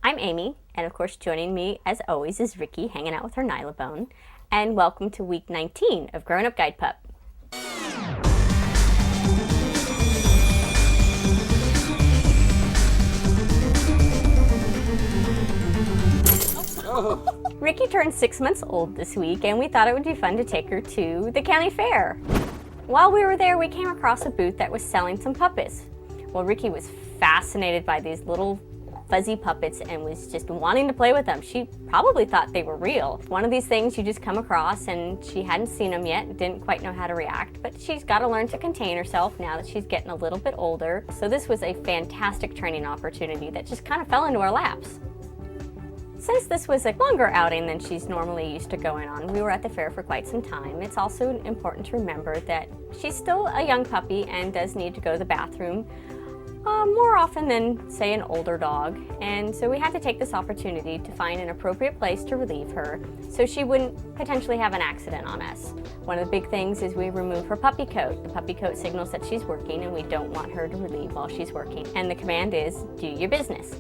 I'm Amy, and of course joining me as always is Ricky hanging out with her Nylabone. And welcome to week 19 of Grown Up Guide Pup. Ricky turned 6 months old this week, and we thought it would be fun to take her to the county fair. While we were there, we came across a booth that was selling some puppies. Well, Ricky was fascinated by these little fuzzy puppets and was just wanting to play with them. She probably thought they were real. One of these things you just come across, and she hadn't seen them yet, didn't quite know how to react, but she's got to learn to contain herself now that she's getting a little bit older. So this was a fantastic training opportunity that just kind of fell into our laps. Since this was a longer outing than she's normally used to going on, we were at the fair for quite some time. It's also important to remember that she's still a young puppy and does need to go to the bathroom more often than, say, an older dog. And so we had to take this opportunity to find an appropriate place to relieve her so she wouldn't potentially have an accident on us. One of the big things is we remove her puppy coat. The puppy coat signals that she's working, and we don't want her to relieve while she's working. And the command is, do your business.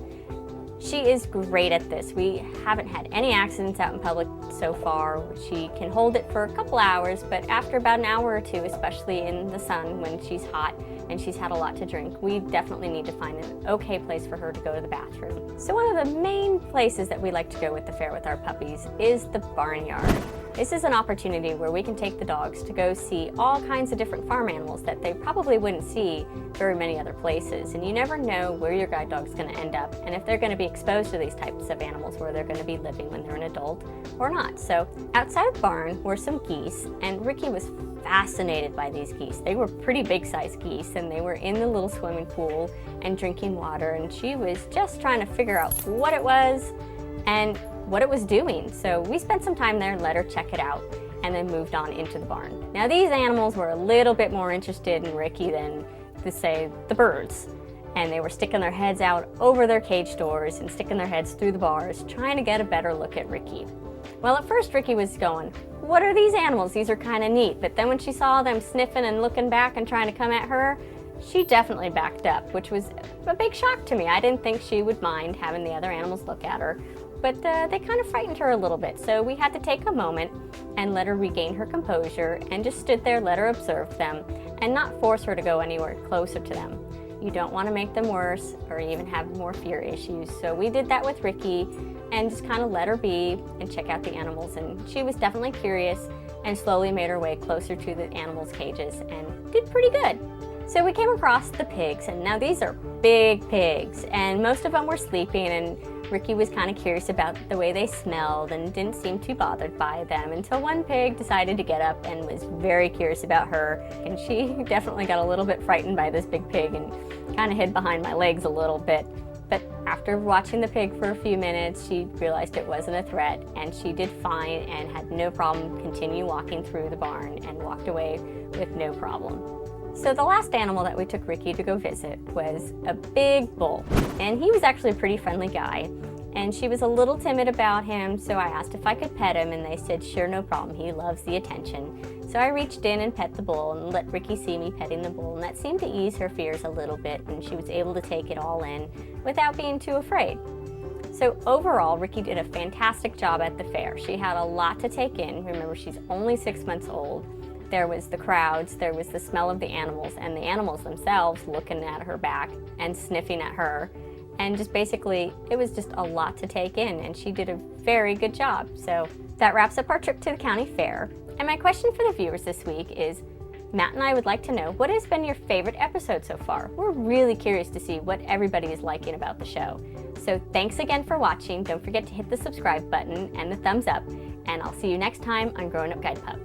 She is great at this. We haven't had any accidents out in public so far. She can hold it for a couple hours, but after about an hour or two, especially in the sun when she's hot and she's had a lot to drink, we definitely need to find an okay place for her to go to the bathroom. So one of the main places that we like to go with the fair with our puppies is the barnyard. This is an opportunity where we can take the dogs to go see all kinds of different farm animals that they probably wouldn't see very many other places. And you never know where your guide dog's going to end up and if they're going to be exposed to these types of animals, where they're going to be living when they're an adult or not. So outside the barn were some geese, and Ricky was fascinated by these geese. They were pretty big sized geese, and they were in the little swimming pool and drinking water, and she was just trying to figure out what it was and what it was doing. So we spent some time there and let her check it out, and then moved on into the barn. Now these animals were a little bit more interested in Ricky than, to say, the birds. And they were sticking their heads out over their cage doors and sticking their heads through the bars, trying to get a better look at Ricky. Well, at first Ricky was going, what are these animals? These are kind of neat. But then when she saw them sniffing and looking back and trying to come at her, she definitely backed up, which was a big shock to me. I didn't think she would mind having the other animals look at her, but they kind of frightened her a little bit. So we had to take a moment and let her regain her composure and just stood there, let her observe them, and not force her to go anywhere closer to them. You don't want to make them worse or even have more fear issues. So we did that with Ricky and just kind of let her be and check out the animals. And she was definitely curious and slowly made her way closer to the animals' cages and did pretty good. So we came across the pigs, and now these are big pigs, and most of them were sleeping, and Ricky was kind of curious about the way they smelled and didn't seem too bothered by them until one pig decided to get up and was very curious about her, and she definitely got a little bit frightened by this big pig and kind of hid behind my legs a little bit. But after watching the pig for a few minutes, she realized it wasn't a threat, and she did fine and had no problem continue walking through the barn and walked away with no problem. So the last animal that we took Ricky to go visit was a big bull, and he was actually a pretty friendly guy, and she was a little timid about him, so I asked if I could pet him, and they said sure, no problem, he loves the attention. So I reached in and pet the bull and let Ricky see me petting the bull, and that seemed to ease her fears a little bit, and she was able to take it all in without being too afraid. So overall, Ricky did a fantastic job at the fair. She had a lot to take in. Remember, she's only 6 months old. There was the crowds, there was the smell of the animals, and the animals themselves looking at her back and sniffing at her. And just basically, it was just a lot to take in, and she did a very good job. So that wraps up our trip to the county fair. And my question for the viewers this week is, Matt and I would like to know, what has been your favorite episode so far? We're really curious to see what everybody is liking about the show. So thanks again for watching. Don't forget to hit the subscribe button and the thumbs up, and I'll see you next time on Grown Up Guide Pup.